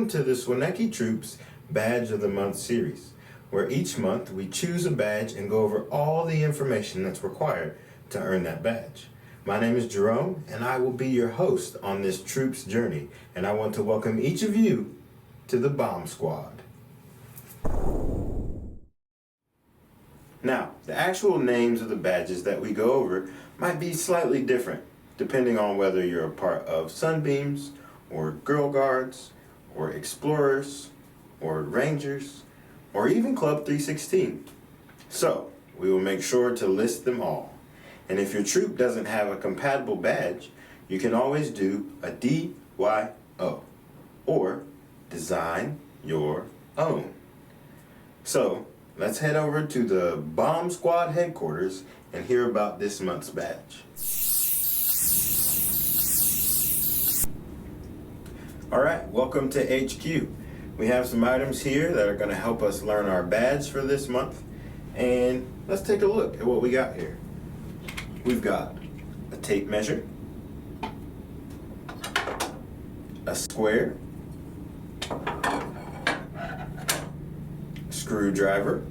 Welcome to the Swanecki Troops Badge of the Month series, where each month we choose a badge and go over all the information that's required to earn that badge. My name is Jerome, and I will be your host on this Troops journey, and I want to welcome each of you to the BOM Squad. Now, the actual names of the badges that we go over might be slightly different, depending on whether you're a part of Sunbeams, or Girl Guards, or Explorers, or Rangers, or even Club 316. So, we will make sure to list them all. And if your troop doesn't have a compatible badge, you can always do a DYO, or Design Your Own. So, let's head over to the BOM Squad headquarters and hear about this month's badge. Alright, welcome to HQ. We have some items here that are going to help us learn our badge for this month. And let's take a look at what we got here. We've got a tape measure, a square, a screwdriver,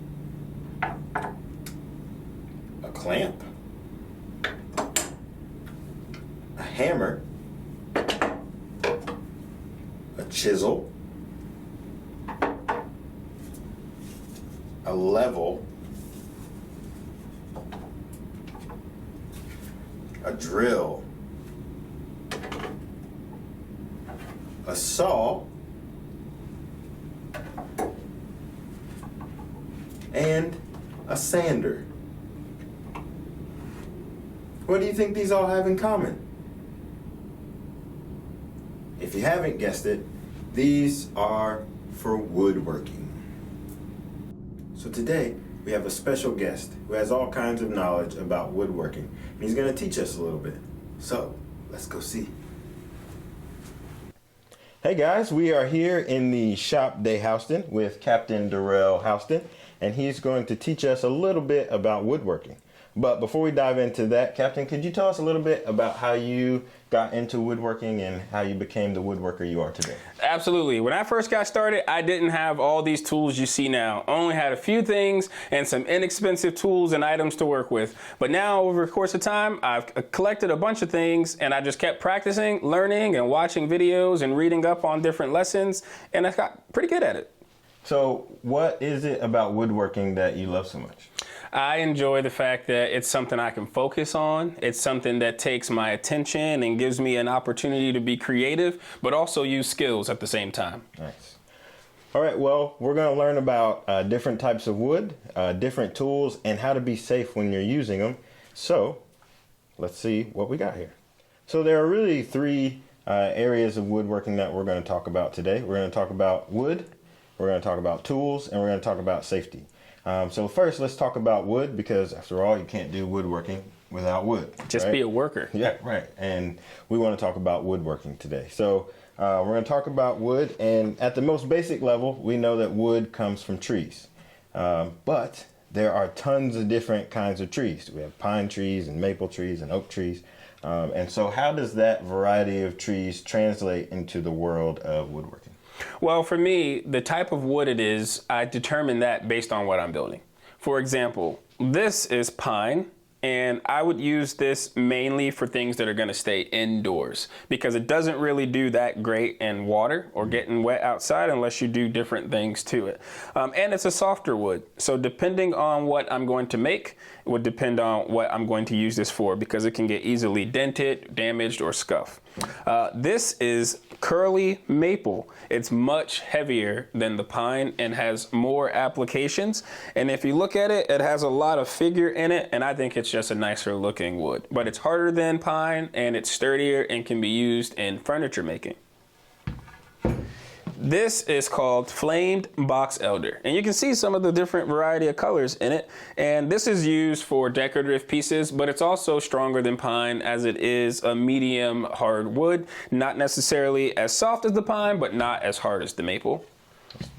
a clamp, a hammer, a chisel, a level, a drill, a saw, and a sander. What do you think these all have in common? If you haven't guessed it, these are for woodworking. So today, we have a special guest who has all kinds of knowledge about woodworking, and he's going to teach us a little bit. So, let's go see. Hey guys, we are here in the shop Darell Houseton with Captain Darell Houseton, and he's going to teach us a little bit about woodworking. But before we dive into that, Captain, could you tell us a little bit about how you got into woodworking and how you became the woodworker you are today? Absolutely. When I first got started, I didn't have all these tools you see now. I only had a few things and some inexpensive tools and items to work with. But now, over the course of time, I've collected a bunch of things, and I just kept practicing, learning, and watching videos and reading up on different lessons, and I got pretty good at it. So what is it about woodworking that you love so much? I enjoy the fact that it's something I can focus on. It's something that takes my attention and gives me an opportunity to be creative, but also use skills at the same time. Nice. All right, well, we're going to learn about different types of wood, different tools, and how to be safe when you're using them. So let's see what we got here. So there are really three areas of woodworking that we're going to talk about today. We're going to talk about wood, we're going to talk about tools, and we're going to talk about safety. So first, let's talk about wood, because after all, you can't do woodworking without wood. Just right? be a worker. Yeah, right. And we want to talk about woodworking today. So we're going to talk about wood, and at the most basic level, we know that wood comes from trees. But there are tons of different kinds of trees. We have pine trees and maple trees and oak trees. And so how does that variety of trees translate into the world of woodworking? Well, for me, the type of wood it is, I determine that based on what I'm building. For example, this is pine, and I would use this mainly for things that are going to stay indoors, because it doesn't really do that great in water or getting wet outside unless you do different things to it. And it's a softer wood, so depending on what I'm going to make, it would depend on what I'm going to use this for, because it can get easily dented, damaged, or scuffed. This is curly maple. It's much heavier than the pine and has more applications. And if you look at it, it has a lot of figure in it, and I think it's just a nicer looking wood. But it's harder than pine, and it's sturdier and can be used in furniture making. This is called flamed box elder, and you can see some of the different variety of colors in it. And this is used for decorative pieces, but it's also stronger than pine, as it is a medium hard wood, not necessarily as soft as the pine, but not as hard as the maple.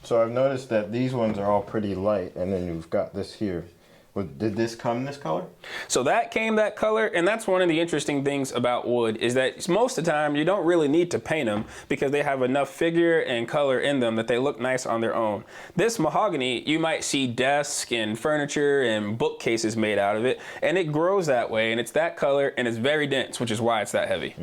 So I've noticed that these ones are all pretty light, and then you've got this here Did this come this color? So that came that color, and that's one of the interesting things about wood is that most of the time you don't really need to paint them because they have enough figure and color in them that they look nice on their own. This mahogany, you might see desks and furniture and bookcases made out of it, and it grows that way, and it's that color, and it's very dense, which is why it's that heavy.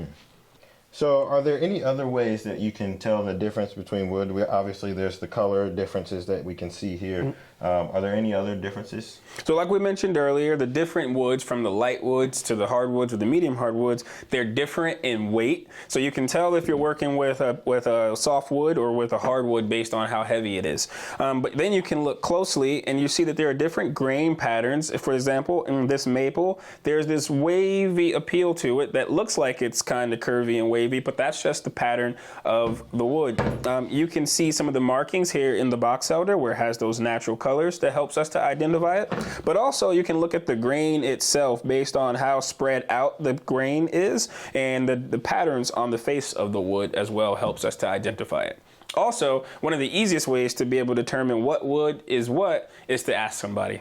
So are there any other ways that you can tell the difference between wood? Obviously, there's the color differences that we can see here. Are there any other differences? So like we mentioned earlier, the different woods from the light woods to the hardwoods or the medium hardwoods, they're different in weight. So you can tell if you're working with a soft wood or with a hardwood based on how heavy it is. But then you can look closely and you see that there are different grain patterns. For example, in this maple, there's this wavy appeal to it that looks like it's kind of curvy and wavy, but that's just the pattern of the wood. You can see some of the markings here in the box elder where it has those natural colors that helps us to identify it. But also you can look at the grain itself based on how spread out the grain is, and the patterns on the face of the wood as well helps us to identify it. Also, one of the easiest ways to be able to determine what wood is what is to ask somebody.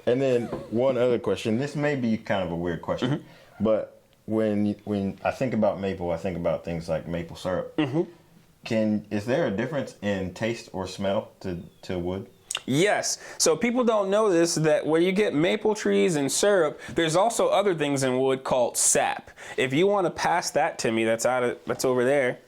And then one other question. This may be kind of a weird question, but when I think about maple, I think about things like maple syrup. Is there a difference in taste or smell to wood? Yes. So people don't know this, that where you get maple trees and syrup, there's also other things in wood called sap. If you want to pass that to me, that's over there.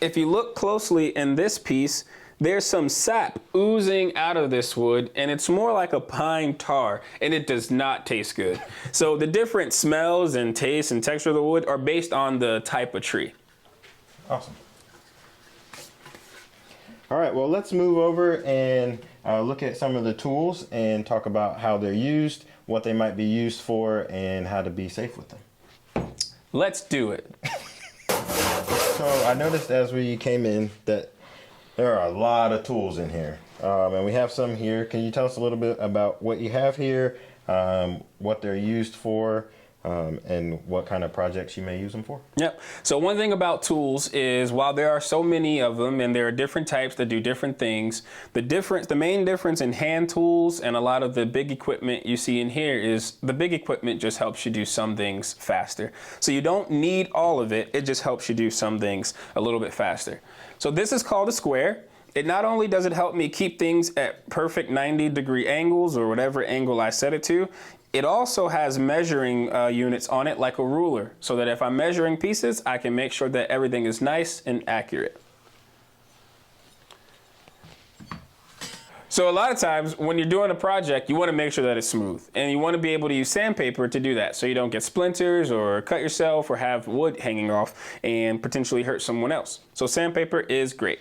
If you look closely in this piece, there's some sap oozing out of this wood, and it's more like a pine tar, and it does not taste good. So the different smells and tastes and texture of the wood are based on the type of tree. Awesome. All right, well, let's move over and look at some of the tools and talk about how they're used, what they might be used for, and how to be safe with them. Let's do it. So I noticed as we came in that there are a lot of tools in here, and we have some here. Can you tell us a little bit about what you have here, what they're used for, and what kind of projects you may use them for? Yep. So one thing about tools is while there are so many of them and there are different types that do different things, the main difference in hand tools and a lot of the big equipment you see in here is the big equipment just helps you do some things faster. So you don't need all of it, it just helps you do some things a little bit faster. So this is called a square. It not only does it help me keep things at perfect 90-degree angles or whatever angle I set it to, it also has measuring units on it like a ruler, so that if I'm measuring pieces, I can make sure that everything is nice and accurate. So a lot of times when you're doing a project, you want to make sure that it's smooth, and you want to be able to use sandpaper to do that so you don't get splinters or cut yourself or have wood hanging off and potentially hurt someone else. So sandpaper is great.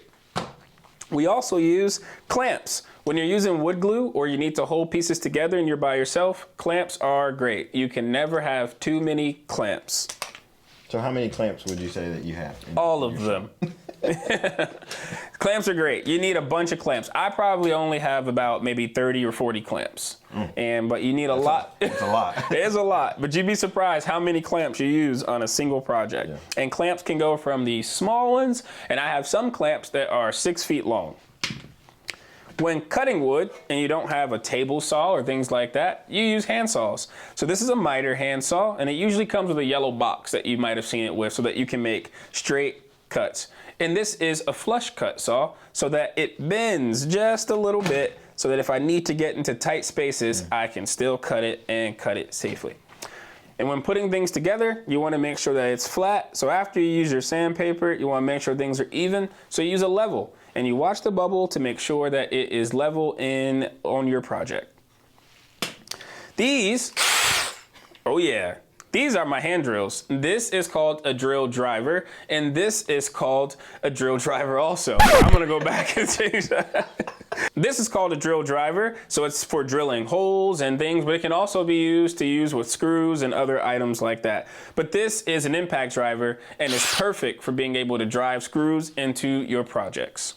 We also use clamps. When you're using wood glue or you need to hold pieces together and you're by yourself, clamps are great. You can never have too many clamps. So how many clamps would you say that you have? All of them. Clamps are great. You need a bunch of clamps. I probably only have about maybe 30 or 40 clamps. But you need a lot. It's a lot. It is a lot, but you'd be surprised how many clamps you use on a single project. Yeah. And clamps can go from the small ones, and I have some clamps that are 6 feet long. When cutting wood and you don't have a table saw or things like that, you use hand saws. So this is a miter hand saw, and it usually comes with a yellow box that you might have seen it with so that you can make straight cuts. And this is a flush cut saw so that it bends just a little bit so that if I need to get into tight spaces, I can still cut it and cut it safely. And when putting things together, you want to make sure that it's flat. So after you use your sandpaper, you want to make sure things are even. So you use a level and you watch the bubble to make sure that it is level on your project. These, oh yeah, these are my hand drills. This is called a drill driver, and this is called a drill driver also. I'm gonna go back and change that. This is called a drill driver, so it's for drilling holes and things, but it can also be used with screws and other items like that. But this is an impact driver, and it's perfect for being able to drive screws into your projects.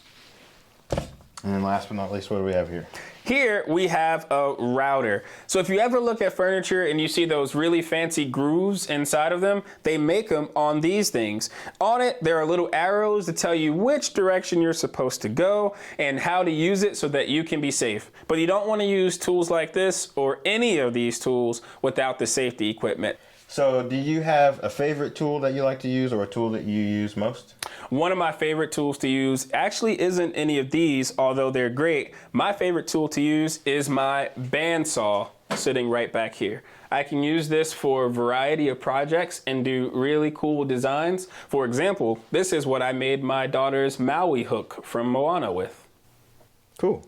And then last but not least, what do we have here? Here we have a router. So if you ever look at furniture and you see those really fancy grooves inside of them, they make them on these things. On it, there are little arrows to tell you which direction you're supposed to go and how to use it so that you can be safe. But you don't want to use tools like this or any of these tools without the safety equipment. So do you have a favorite tool that you like to use or a tool that you use most? One of my favorite tools to use actually isn't any of these, although they're great. My favorite tool to use is my bandsaw sitting right back here. I can use this for a variety of projects and do really cool designs. For example, this is what I made my daughter's Maui hook from Moana with. Cool.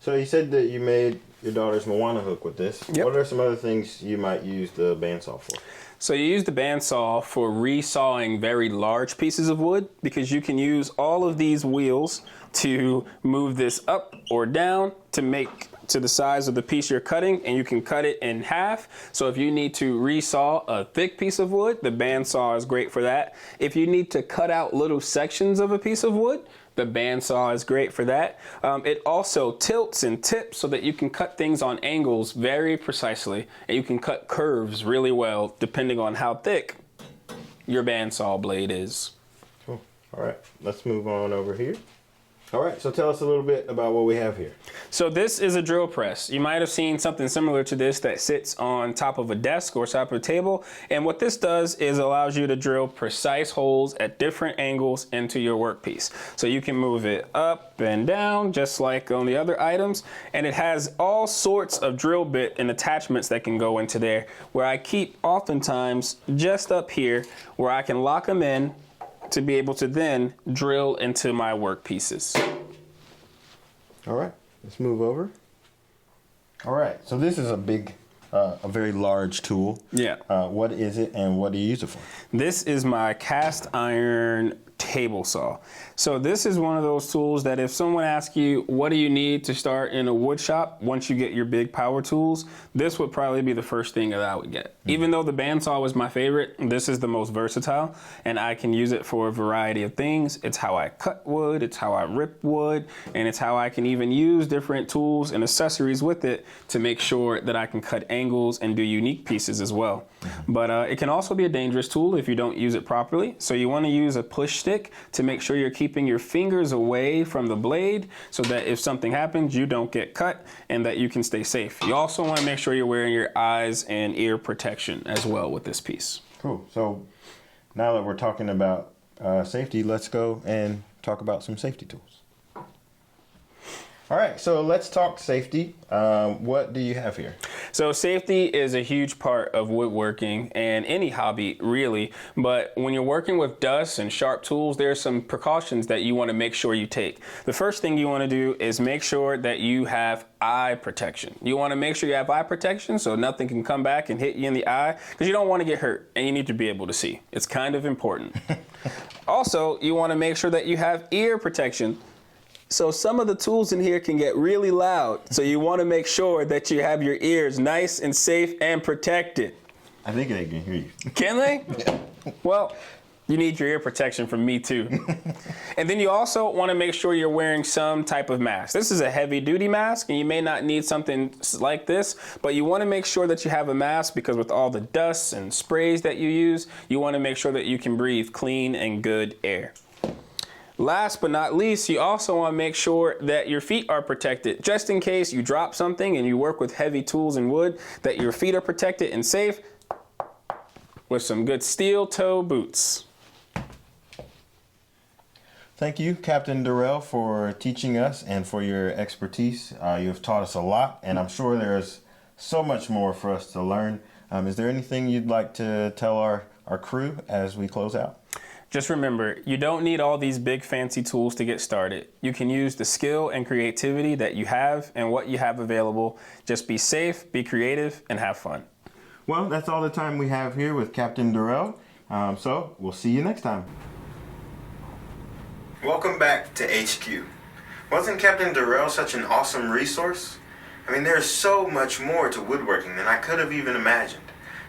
So you said that you made your daughter's Moana hook with this. Yep. What are some other things you might use the bandsaw for? So you use the bandsaw for resawing very large pieces of wood because you can use all of these wheels to move this up or down to make to the size of the piece you're cutting, and you can cut it in half. So if you need to resaw a thick piece of wood, the bandsaw is great for that. If you need to cut out little sections of a piece of wood, the bandsaw is great for that. It also tilts and tips so that you can cut things on angles very precisely, and you can cut curves really well depending on how thick your bandsaw blade is. Cool. All right, let's move on over here. All right, so tell us a little bit about what we have here. So this is a drill press. You might have seen something similar to this that sits on top of a desk or top of a table. And what this does is allows you to drill precise holes at different angles into your workpiece. So you can move it up and down just like on the other items. And it has all sorts of drill bit and attachments that can go into there, where I keep oftentimes just up here where I can lock them in to be able to then drill into my workpieces. All right, let's move over. All right, so this is a very large tool. Yeah. What is it and what do you use it for? This is my cast iron table saw. So this is one of those tools that if someone asks you, what do you need to start in a wood shop once you get your big power tools, this would probably be the first thing that I would get. Even though the bandsaw was my favorite, this is the most versatile, and I can use it for a variety of things. It's how I cut wood, it's how I rip wood, and it's how I can even use different tools and accessories with it to make sure that I can cut angles and do unique pieces as well. But it can also be a dangerous tool if you don't use it properly. So you want to use a push stick to make sure you're keeping your fingers away from the blade so that if something happens, you don't get cut and that you can stay safe. You also want to make sure you're wearing your eyes and ear protection as well with this piece. Cool. So now that we're talking about safety, let's go and talk about some safety tools. All right, so let's talk safety. What do you have here? So safety is a huge part of woodworking and any hobby really, but when you're working with dust and sharp tools, there are some precautions that you want to make sure you take. The first thing you want to do is make sure that you have eye protection. You want to make sure you have eye protection so nothing can come back and hit you in the eye, because you don't want to get hurt and you need to be able to see. It's kind of important. Also, you want to make sure that you have ear protection. So some of the tools in here can get really loud. So you want to make sure that you have your ears nice and safe and protected. I think they can hear you. Can they? Yeah. Well, you need your ear protection from me too. And then you also want to make sure you're wearing some type of mask. This is a heavy duty mask and you may not need something like this, but you want to make sure that you have a mask because with all the dust and sprays that you use, you want to make sure that you can breathe clean and good air. Last but not least, you also want to make sure that your feet are protected. Just in case you drop something and you work with heavy tools and wood, that your feet are protected and safe with some good steel toe boots. Thank you, Captain Darell, for teaching us and for your expertise. You have taught us a lot, and I'm sure there's so much more for us to learn. Is there anything you'd like to tell our crew as we close out? Just remember, you don't need all these big fancy tools to get started. You can use the skill and creativity that you have and what you have available. Just be safe, be creative, and have fun. Well, that's all the time we have here with Captain Darell. So we'll see you next time. Welcome back to HQ. Wasn't Captain Darell such an awesome resource? I mean, there's so much more to woodworking than I could have even imagined.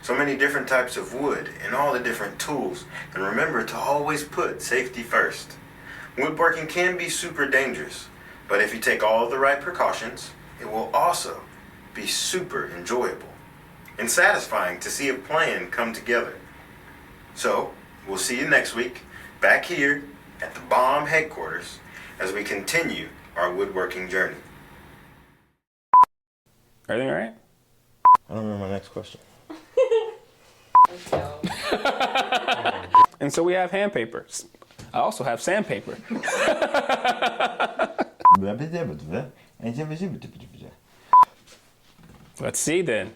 So many different types of wood and all the different tools. And remember to always put safety first. Woodworking can be super dangerous, But if you take all of the right precautions, it will also be super enjoyable and satisfying to see a plan come together. So, we'll see you next week, back here at the BOM headquarters, as we continue our woodworking journey. Everything all right? I don't remember my next question. And so we have hand papers. I also have sandpaper. Let's see then.